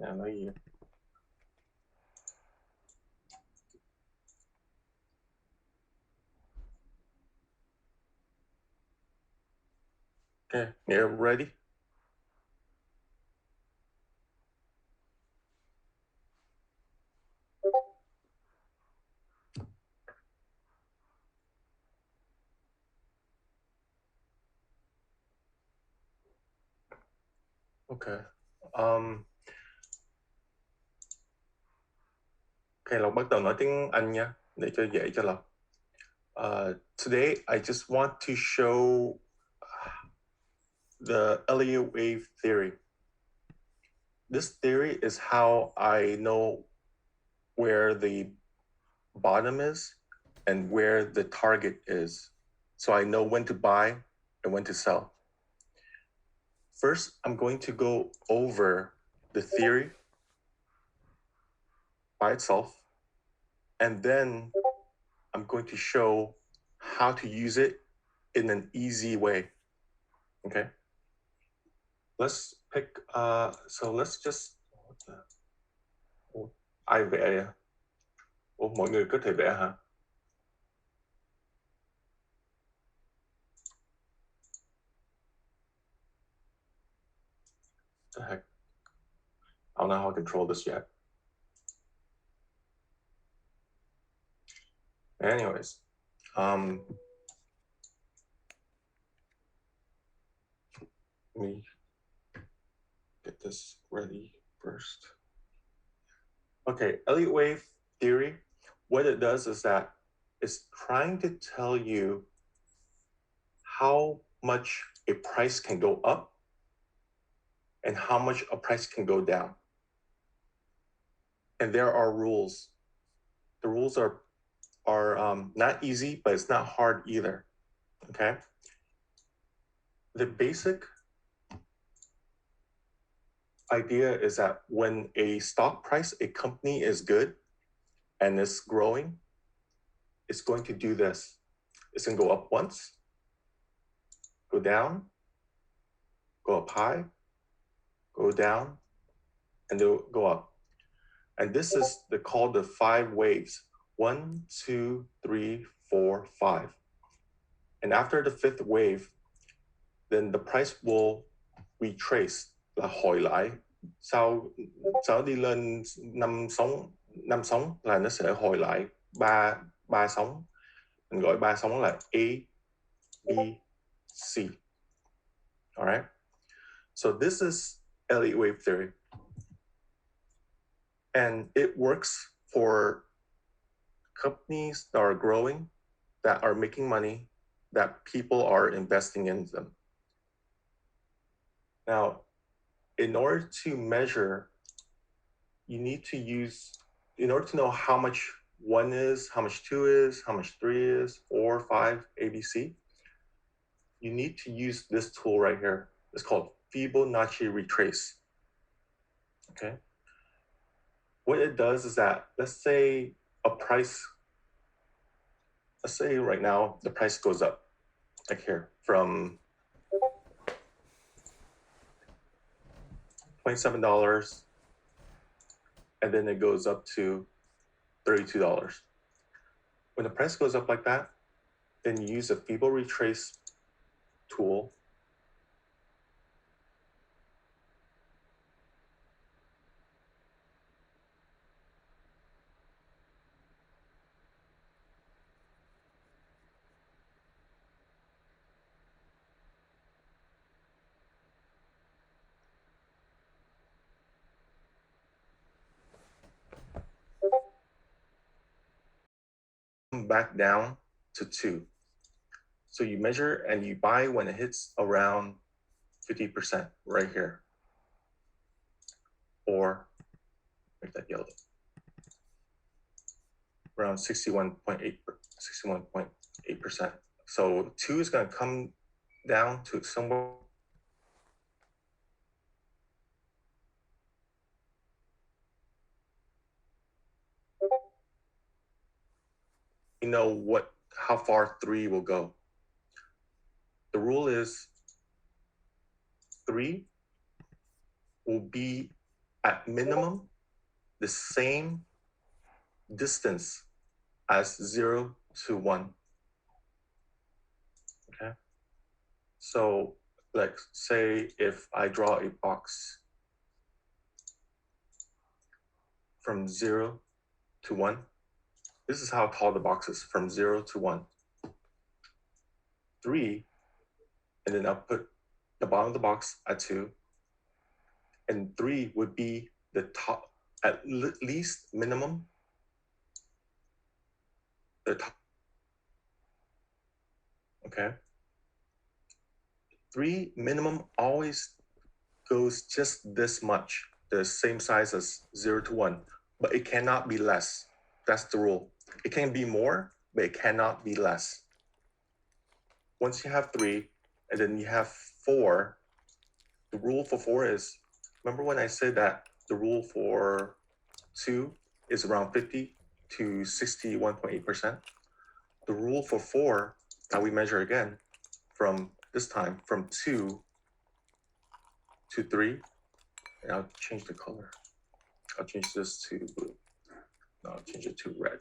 nói gì? Okay, you're ready? Okay. Okay, Lộc bắt đầu nói tiếng Anh nha, để cho dễ cho Lộc. Today, I just want to show the Elliott Wave theory. This theory is how I know where the bottom is and where the target is. So I know when to buy and when to sell. First, I'm going to go over the theory by itself, and then I'm going to show how to use it in an easy way. Okay. Let's pick, so let's just, ai vẽ? Ủa, mọi người có thể vẽ hả? The heck? I don't know how to control this yet. Anyways, let me get this ready first. Okay, Elliott wave theory, what it does is that it's trying to tell you how much a price can go up and how much a price can go down. And there are rules. The rules are not easy, but it's not hard either. Okay. The basic idea is that when a stock price, a company is good and it's growing, it's going to do this. It's going to go up once, go down, go up high, go down, and they'll go up. And this is called the 5 waves. 1, 2, 3, 4, 5. And after the 5th wave, then the price will retrace, là hồi lại. Sau đi lên 5 sóng là nó sẽ hồi lại 3 sóng. Mình gọi 3 sóng là A, B, C. All right. So this is Elliott wave theory. And it works for companies that are growing, that are making money, that people are investing in them. Now, in order to measure, in order to know how much 1 is, how much 2 is, how much 3 is, 4, 5, ABC, you need to use this tool right here. It's called Fibonacci Retrace. Okay. What it does is that, let's say right now the price goes up, like here, from $27, and then it goes up to $32. When the price goes up like that, then you use the Fibonacci Retrace tool. Back down to 2. So you measure and you buy when it hits around 50% right here. Or make that yellow. Around 61.8%. So 2 is going to come down to somewhere. You know how far 3 will go. The rule is 3 will be at minimum the same distance as 0 to 1. Okay. So let's say if I draw a box from 0 to 1, this is how tall the box is, from 0 to 1. 3, and then I'll put the bottom of the box at 2, and 3 would be the top, at least minimum, the top. Okay. 3 minimum always goes just this much, the same size as 0 to 1, but it cannot be less. That's the rule. It can be more, but it cannot be less. Once you have 3, and then you have 4, the rule for 4 is, remember when I said that the rule for 2 is around 50 to 61.8%? The rule for 4, that we measure again, from this time, from 2 to 3, and I'll change the color. I'll change this to blue. No, I'll change it to red.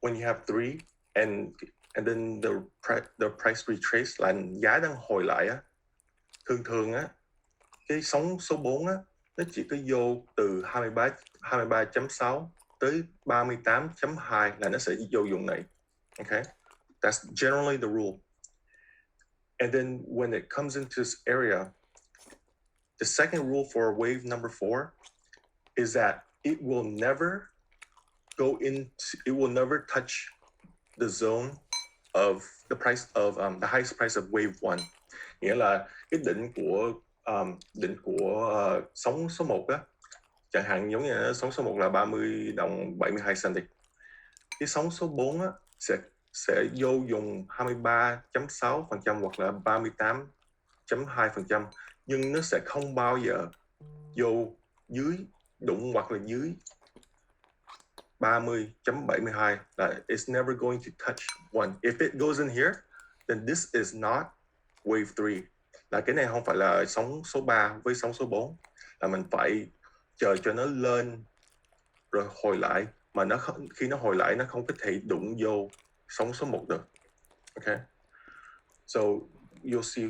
When you have 3, and then the price retrace là giá đang hồi lại á, thường á, cái sóng số 4 á, nó chỉ có vô từ 23.6 tới 38.2 là nó sẽ vô vùng này. Okay? That's generally the rule. And then when it comes into this area, the second rule for wave number 4 is that it will never touch the zone of the price of the highest price of wave 1. Nghĩa là cái đỉnh của sóng số 1 á, chẳng hạn giống như sóng số 1 là 30 đồng 72 cent. Cái sóng số 4 á sẽ vô dùng 23.6% hoặc là 38.2%, nhưng nó sẽ không bao giờ vô đụng hoặc là dưới 30.72, là it's never going to touch 1. If it goes in here, then this is not wave 3. Là cái này không phải là sóng số 3 với sóng số 4, là mình phải chờ cho nó lên rồi hồi lại, mà khi nó hồi lại nó không có thể đụng vô sóng số 1 được. Okay. So you'll see,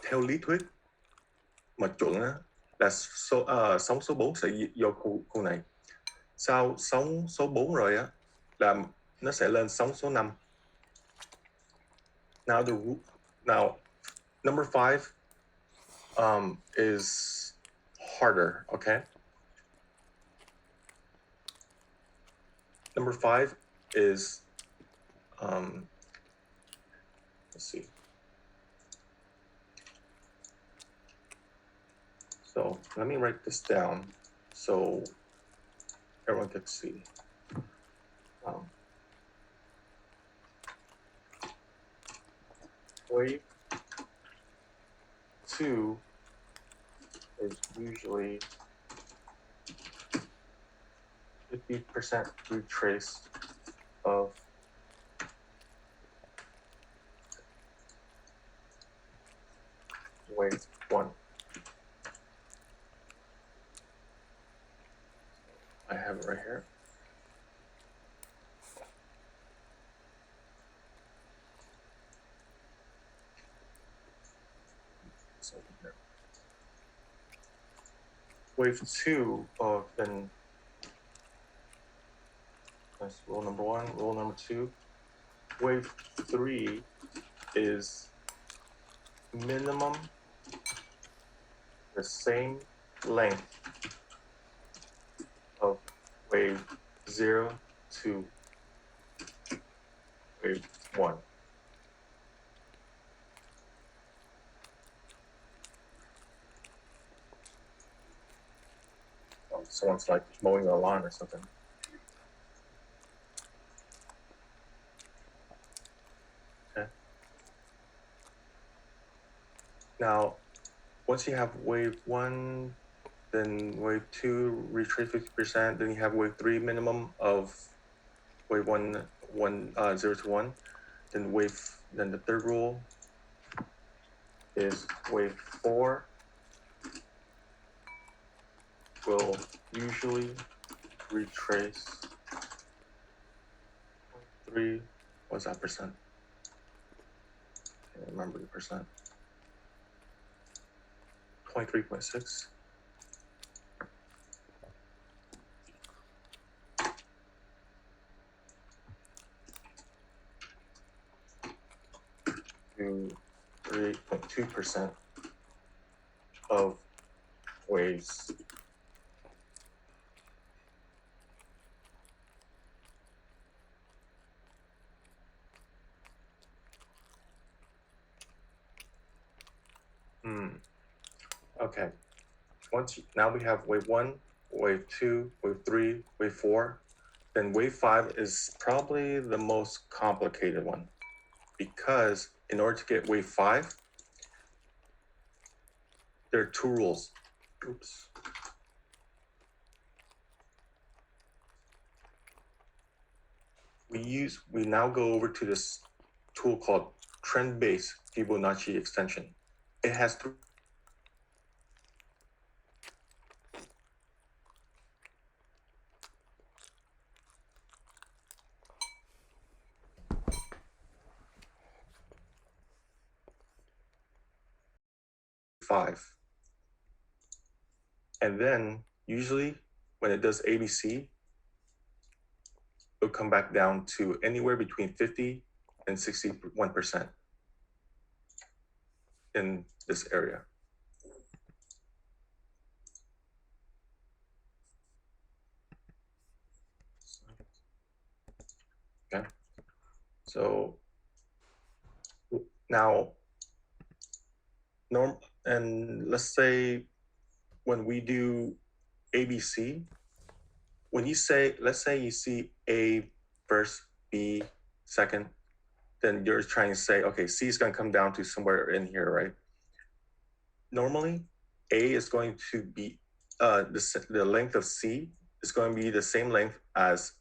theo lý thuyết mà chuẩn á, là sóng số 4 sẽ vô khu này. Sau sóng số 4 rồi á, là nó sẽ lên sóng số 5. Now number 5 is harder, okay? Number 5 is let's see. So let me write this down so everyone can see. Wave 2 is usually 50% retrace of wave 1. I have it right here. Wave 2 of then that's rule number 1. Rule number 2. Wave 3 is minimum the same length of wave 0 to wave 1. Someone's like mowing the lawn or something. Okay. Now, once you have wave 1, then wave 2 retrace 50%, then you have wave 3 minimum of wave 0 to 1. Then the third rule is wave 4 will usually retrace 0.3, what's that percent? Can't remember the percent. 23.6. To 3.2% of waves. Okay. Now we have wave 1, wave 2, wave 3, wave 4. Then wave 5 is probably the most complicated one, because in order to get wave 5, there are two rules. Oops. We now go over to this tool called trend-based Fibonacci extension. It has three. Five. And then usually when it does ABC, it'll come back down to anywhere between 50 and 61% in this area. Okay. So now, and let's say when we do ABC, when you say, let's say you see A first, B second, then you're trying to say, okay, C is going to come down to somewhere in here, right? Normally, A is going to be, the length of C is going to be the same length as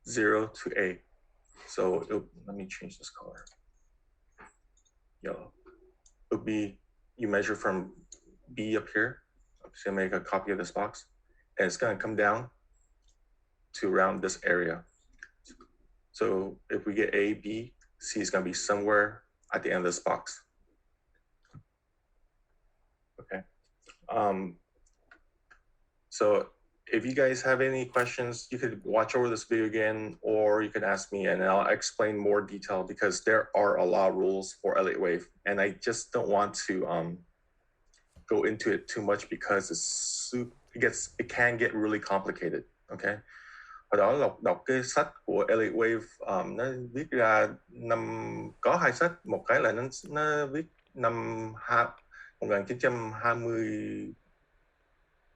0 to A. So let me change this color. Yellow. It'll be, you measure from B up here, so make a copy of this box, and it's going to come down to around this area. So if we get A, B, C is going to be somewhere at the end of this box. Okay. So if you guys have any questions, you could watch over this video again, or you can ask me and I'll explain more detail, because there are a lot of rules for Elliott Wave, and I just don't want to go into it too much because it can get really complicated. Okay. Hồi đó đọc cái sách của Elliott Wave, nó viết ra có hai sách, một cái là nó viết năm 1920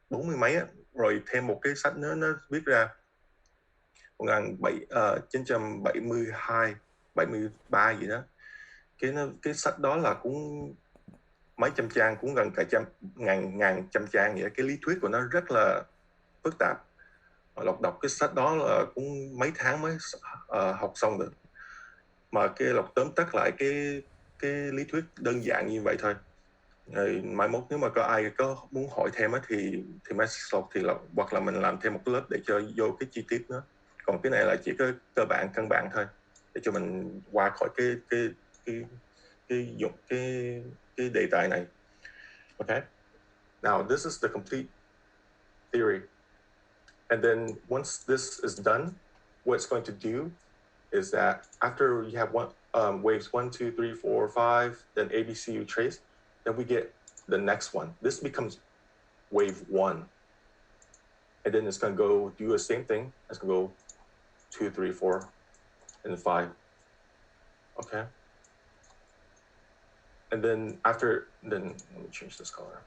40 mấy á, rồi thêm một cái sách nữa nó viết ra 1972 73 gì đó. Cái sách đó là cũng mấy trăm trang, cũng gần cả ngàn trăm trang vậy đó. Cái lý thuyết của nó rất là phức tạp. Đọc cái sách đó là cũng mấy tháng mới học xong được, mà cái tóm tắt lại cái lý thuyết đơn giản như vậy thôi. Rồi mai mốt nếu mà có ai có muốn hỏi thêm á thì mai thì hoặc là mình làm thêm một cái lớp để cho vô cái chi tiết nữa. Còn cái này là chỉ có cơ bản căn bản thôi, để cho mình qua khỏi cái đề tài này. Okay. Now this is the complete theory. And then once this is done, what it's going to do is that after you have waves 1, 2, 3, 4, 5, then ABC retrace, then we get the next one. This becomes wave 1. And then it's going to go do the same thing. It's going to go 2, 3, 4, and 5. Okay. And then let me change this color.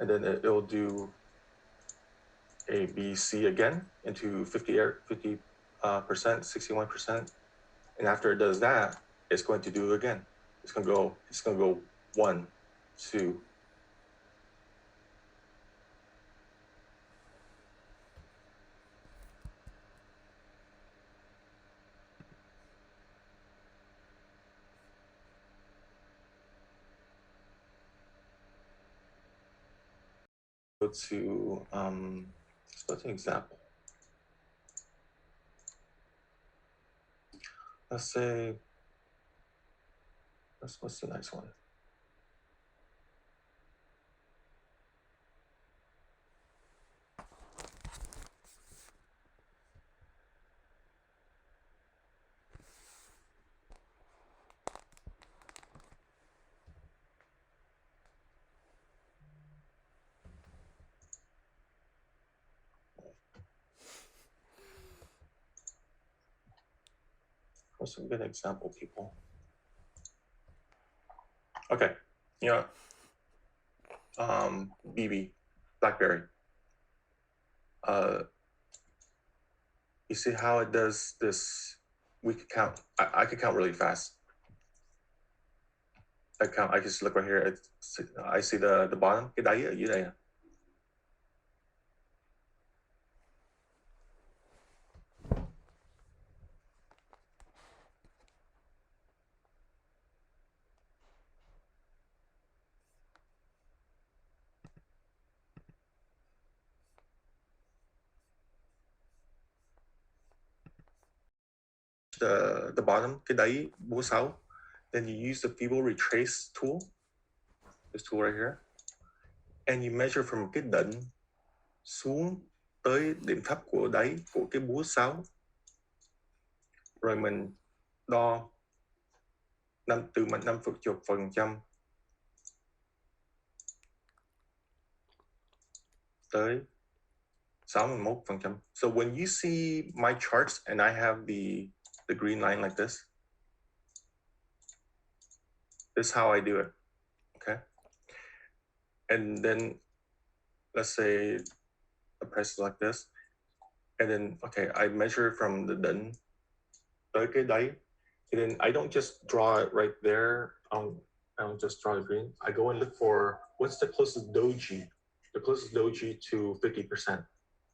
And then it'll do A, B, C again into 50%, 61%. And after it does that, it's going to do it again. It's going to go 1, 2. to let's go to an example. Let's say, what's the next one? What's a good example, people? Okay, you know, BB, BlackBerry. You see how it does this? We could count. I could count really fast. I can just look right here. I see the bottom. Cái đáy ở dưới đây. The bottom, cái đáy 46. Then you use the Fibonacci Retrace tool, this tool right here, and you measure from cái đỉnh xuống tới điểm thấp của đáy của cái 46. Rồi mình đo từ 50% tới 61%. So when you see my charts and I have the green line like this is how I do it. Okay. And then let's say the price is like this. And then, okay, I measure from the đỉnh tới cái đáy. And then I don't just draw it right there. I don't just draw the green. I go and look for what's the closest doji. The closest doji to 50%.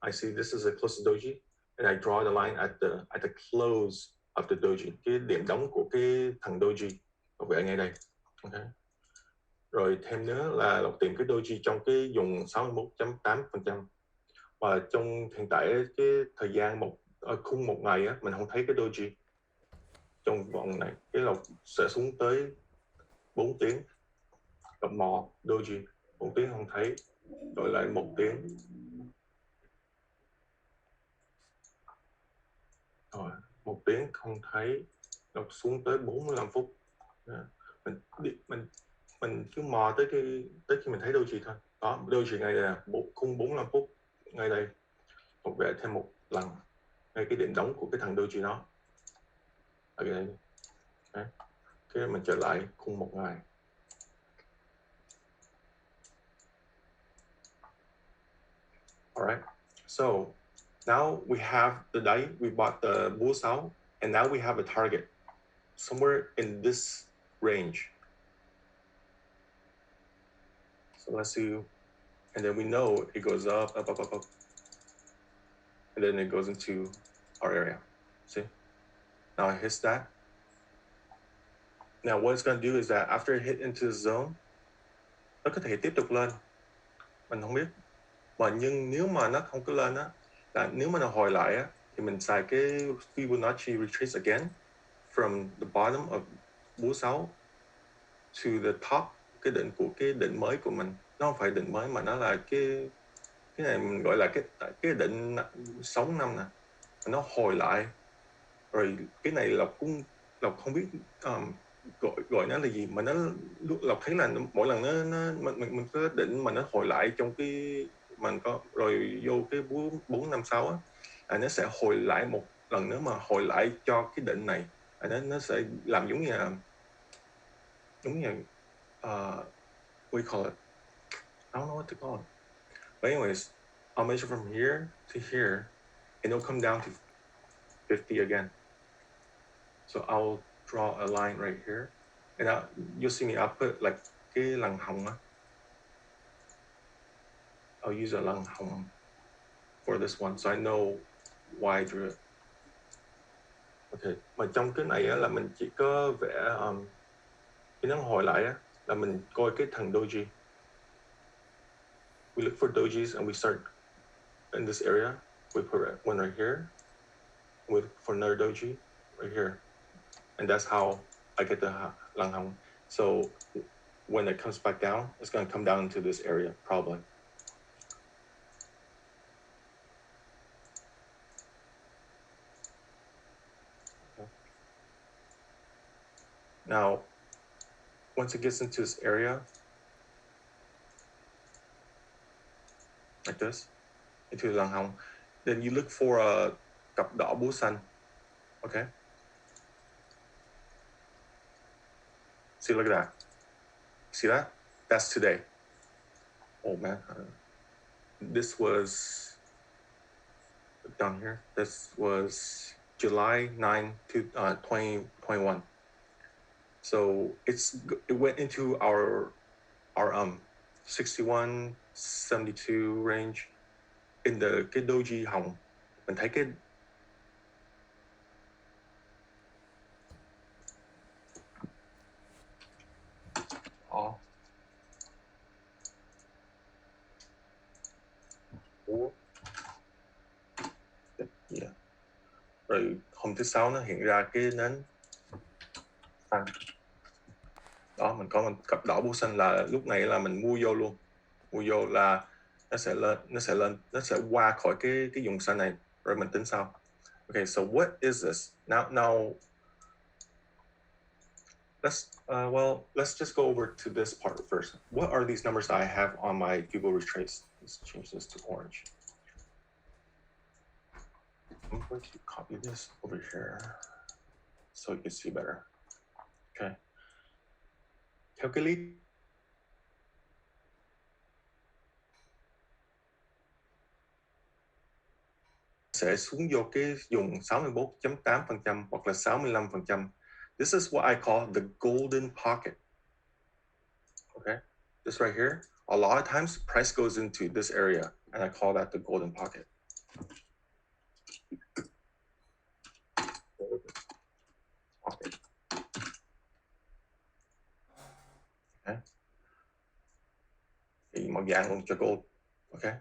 I see this is the closest doji, and I draw the line at the close of the doji. Cái điểm đóng của cái thằng doji ở ngay đây. Okay. Rồi thêm nữa là Lộc tìm cái doji trong cái vùng 61.8%. Và trong hiện tại cái thời gian khung một ngày á, mình không thấy cái doji. Trong vòng này cái Lộc sẽ xuống tới 4 tiếng và mò doji. 4 tiếng không thấy, rồi lại 1 tiếng. Rồi 1 tiếng không thấy, Lộc xuống tới 45 phút. Mình cứ mò tới khi mình thấy doji thôi. Đó, doji ngay đây là khung 45 phút ngay đây. Lộc vẽ thêm một lần ngay cái điểm đóng của cái thằng doji đó ở đây. Okay. Cái mình trở lại khung một ngày. Alright, so now we have the đáy, we bought the 46, and now we have a target somewhere in this range. So let's see, and then we know it goes up, and then it goes into our area. See, now it hits that. Now what it's going to do is that after it hit into the zone, nó có thể tiếp tục lên, mình không biết. Mà nhưng nếu mà nó không có lên á, là nếu mà nó hồi lại á, thì mình xài cái Fibonacci Retrace again from the bottom of 46 to the top, cái đỉnh của cái đỉnh mới của mình. Nó không phải đỉnh mới mà nó là cái này mình gọi là cái đỉnh 6 năm nè. Nó hồi lại. Rồi cái này Lộc không biết gọi nó là gì, mà Lộc thấy là mỗi lần mình có đỉnh mà nó hồi lại trong cái mình có rồi vô cái 456 á, là nó sẽ hồi lại một lần nữa, mà hồi lại cho cái đỉnh này, nó sẽ làm giống như what do you call it? I don't know what to call it. But anyways, I'll measure from here to here, and it'll come down to 50 again. So I'll draw a line right here, and you'll see me. I'll put like cái lằn hồng á. I'll use a lằn hồng for this one, so I know why I drew it. Okay, mà trong cái này á, là mình chỉ có vẽ cái nó hồi lại á, là mình coi cái thằng doji. we look for dojis and we start in this area. We put one right here. We look for another doji right here. And that's how I get the lang hang. So when it comes back down, it's going to come down into this area, probably. Okay. Now, once it gets into this area, like this, into the lang hang, then you look for a cặp đỏ búa xanh. Okay. See, look at that. See that? That's today. Oh man, this was down here. This was July 9, 2021. So it went into our 61-72 range in cái doji hồng. Mình thấy cái yeah. Rồi hôm thứ sáu nó hiện ra cái nến xanh. Đó, mình có một cặp đỏ búa xanh là lúc này là mình mua vô luôn. Mua vô là nó sẽ qua khỏi cái vùng xanh này rồi mình tính sau. Okay, so what is this? Now let's just go over to this part first. What are these numbers that I have on my Google Retrace? Let's change this to orange. I'm going to copy this over here so you can see better. Okay. Calculate sẽ xuống vô cái vùng 64.8% hoặc là 65%. This is what I call the golden pocket. Okay, this right here. A lot of times, price goes into this area, and I call that the golden pocket. Okay. Màu vàng luôn cho gold. Okay,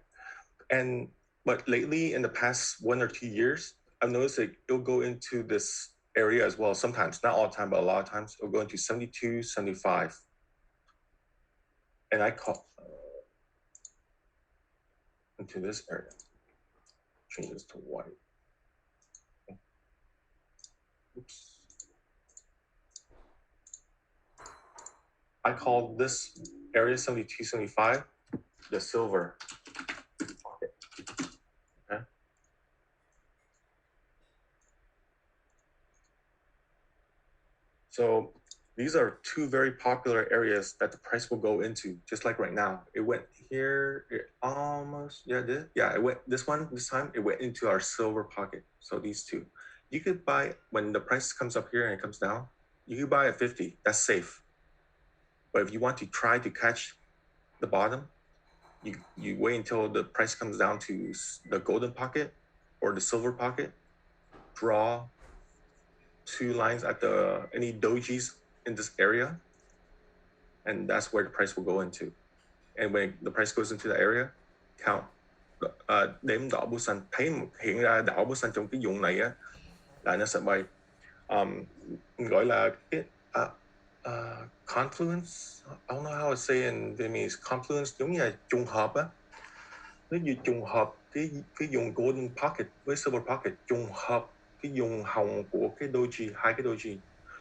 but lately in the past 1 or 2 years, I've noticed that it'll go into this area as well. Sometimes, not all the time, but a lot of times, it'll go into 72, 75. And I call into this area. Change this to white. Oops. I call this area 72, 75 the silver pocket. Okay. So these are two very popular areas that the price will go into, just like right now. It went here, it almost, it went this time, it went into our silver pocket. So these two. You could buy, when the price comes up here and it comes down, you could buy at 50, that's safe. But if you want to try to catch the bottom, you wait until the price comes down to the golden pocket or the silver pocket, draw 2 lines at any dojis in this area, and that's where the price will go into. And when the price goes into the area, count, đếm đỏ búa xanh, thấy hiện ra đỏ búa xanh trong cái vùng này á là nó sẽ bay. Gọi là cái confluence. I don't know how to say in Vietnamese. Confluence giống như là trùng hợp á. Nếu như trùng hợp cái vùng golden pocket với silver pocket, trùng hợp cái vùng hồng của cái doji, hai cái doji,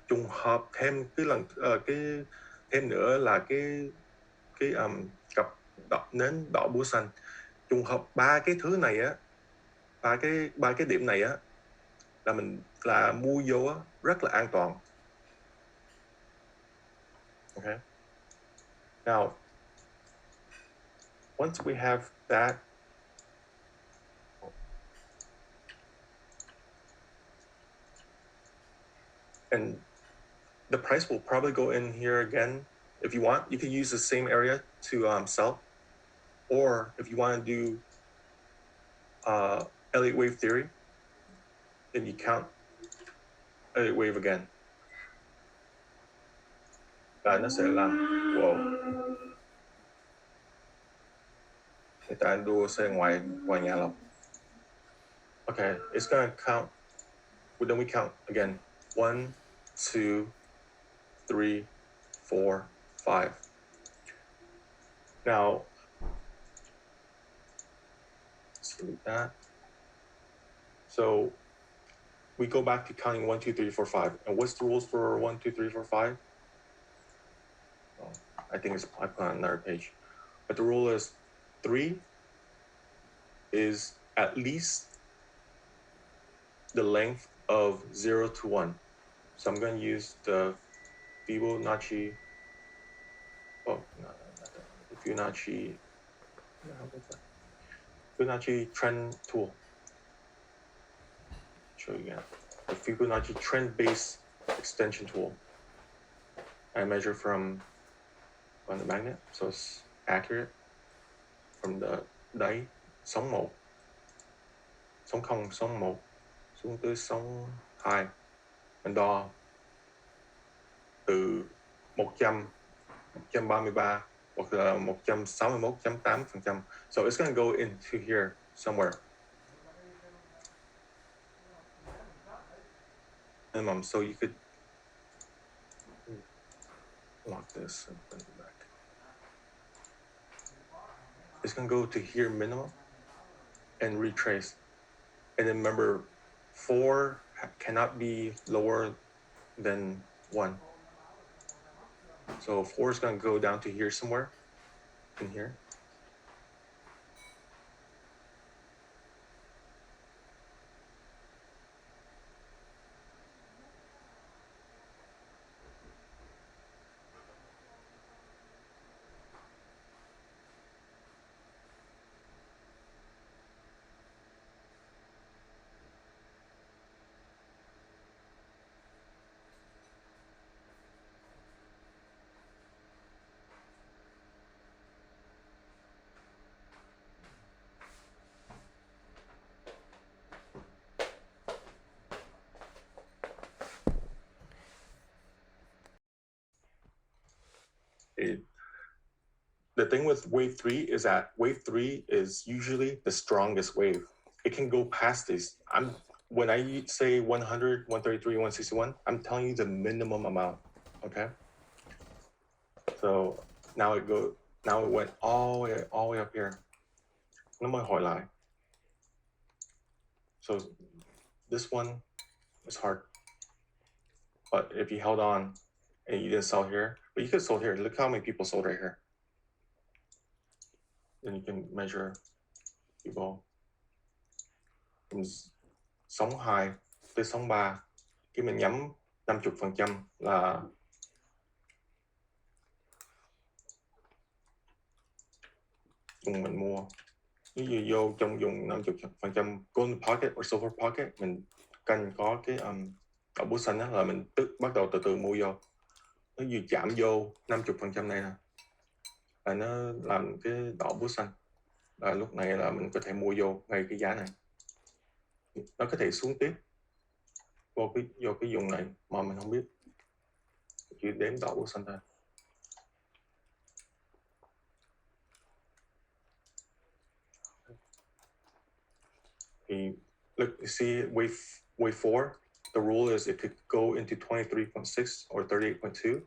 trùng hợp thêm cái lần thêm nữa là cái cặp nến đỏ búa xanh, trùng hợp ba cái thứ này á, ba cái điểm này á là mình là mua vô á rất là an toàn. Okay. Now, once we have that, and the price will probably go in here again. If you want, you can use the same area to sell, or if you want to do Elliott Wave theory, then you count Elliott Wave again. Và nó sẽ là wow. ta đua xe ngoài nhà lộc. Okay, it's gonna count. Well, then we count again. 1, 2, 3, 4, 5. Now, let's delete that. So we go back to counting 1, 2, 3, 4, 5. And what's the rules for 1, 2, 3, 4, 5? Oh, I think I put on another page. But the rule is 3 is at least the length of 0 to 1. So I'm going to use the Fibonacci. Oh, no, the Fibonacci. What's that? Fibonacci trend tool. Show you again. The Fibonacci trend-based extension tool. I measure from on the magnet, so it's accurate. From the đáy sóng 1, sóng 0, sóng 1 xuống tới sóng 2. Mình đo từ 100, 133 hoặc là 161.8%. So it's going to go into here somewhere. Minimum, so you could lock this and bring it back. It's going to go to here minimum and retrace. And then remember, 4 cannot be lower than 1. So 4 is going to go down to here somewhere, in here. The thing with wave 3 is that wave 3 is usually the strongest wave. It can go past this. When I say 100, 133, 161, I'm telling you the minimum amount. Okay. So now it went all the way up here. Nó mới hồi lại. So this one is hard. But if you held on and you didn't sell here, but you could sell here. Look how many people sold right here. Then you can measure people from sóng 2 tới sóng 3. Khi mình nhắm 50% là dùng mình mua. Ví dụ vô trong dùng 50% gold pocket or silver pocket, mình canh có cái đỏ bút xanh đó là mình bắt đầu từ từ mua vô. Nó vừa chạm vô 50% này nè, là nó làm cái đỏ bút xanh. Và lúc này là mình có thể mua vô ngay cái giá này. Nó có thể xuống tiếp vô cái vùng này mà mình không biết, chỉ đếm đỏ bút xanh thôi. Look, you see wave 4, the rule is it could go into 23.6 or 38.2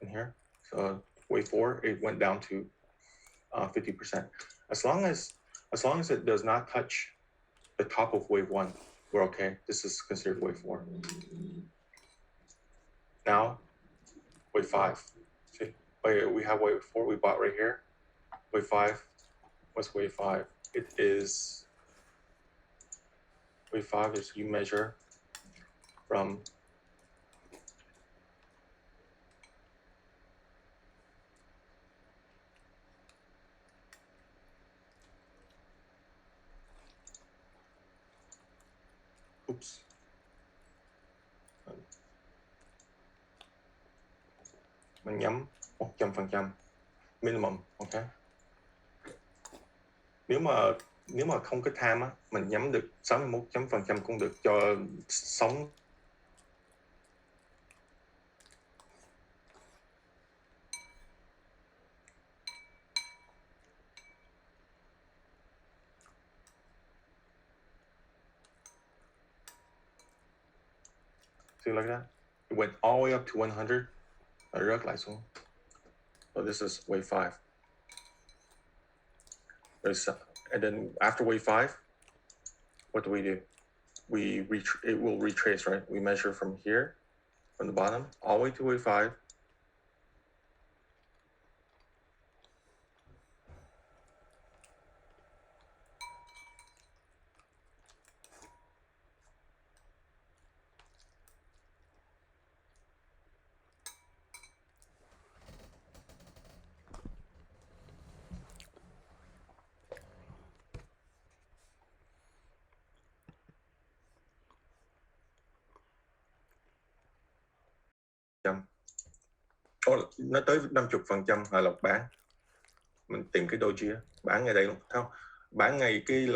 in here. So wave 4, it went down to 50%. As long as it does not touch the top of wave 1, we're okay. This is considered wave 4. Now, wave 5. See, we have wave 4 we bought right here. Wave 5. What's wave 5? It is wave 5 is you measure from mình nhắm 100% minimum, ok. Nếu mà không có tham á, mình nhắm được 61% cũng được cho sóng. See like that? It went all the way up to 100. Rớt lại xuống. So this is wave 5. And then after wave 5, what do? It will retrace, right? We measure from here, from the bottom, all the way to wave 5. Nó tới 50% là bán. Mình tìm cái doji á, bán ngay đây luôn, thấy không? Bán ngay cái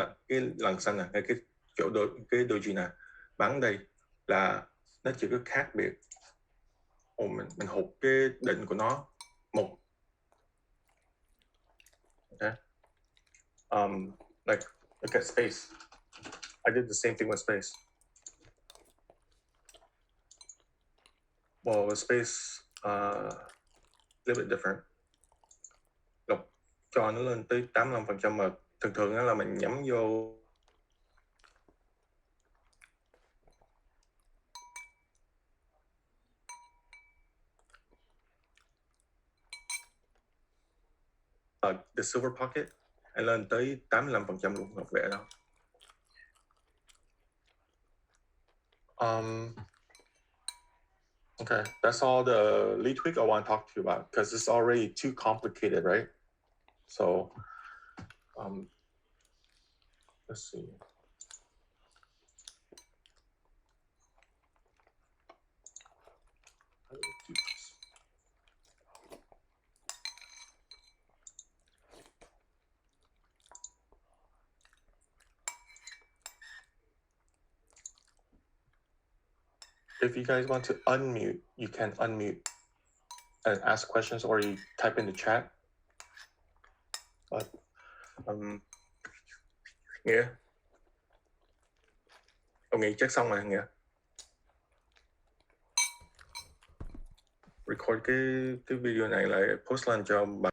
lần xanh này, ngay cái chỗ cái doji này, bán đây là nó chỉ có khác biệt. Mình hụt cái định của nó một. Okay. Like look at space. I did the same thing with space. Well, with space, a little bit different. Lọc cho nó lên tới 85%, mà thường đó là mình nhắm vô the silver pocket, anh lên tới 85% luôn, ngọc vẽ đó. Okay, that's all the lead tweak I want to talk to you about, because it's already too complicated, right? So, let's see. How do we do this? If you guys want to unmute, you can unmute and ask questions, or you type in the chat. But Nghĩa, ông nghĩ chắc xong rồi Nghĩa. Record cái video này lại post lên cho bà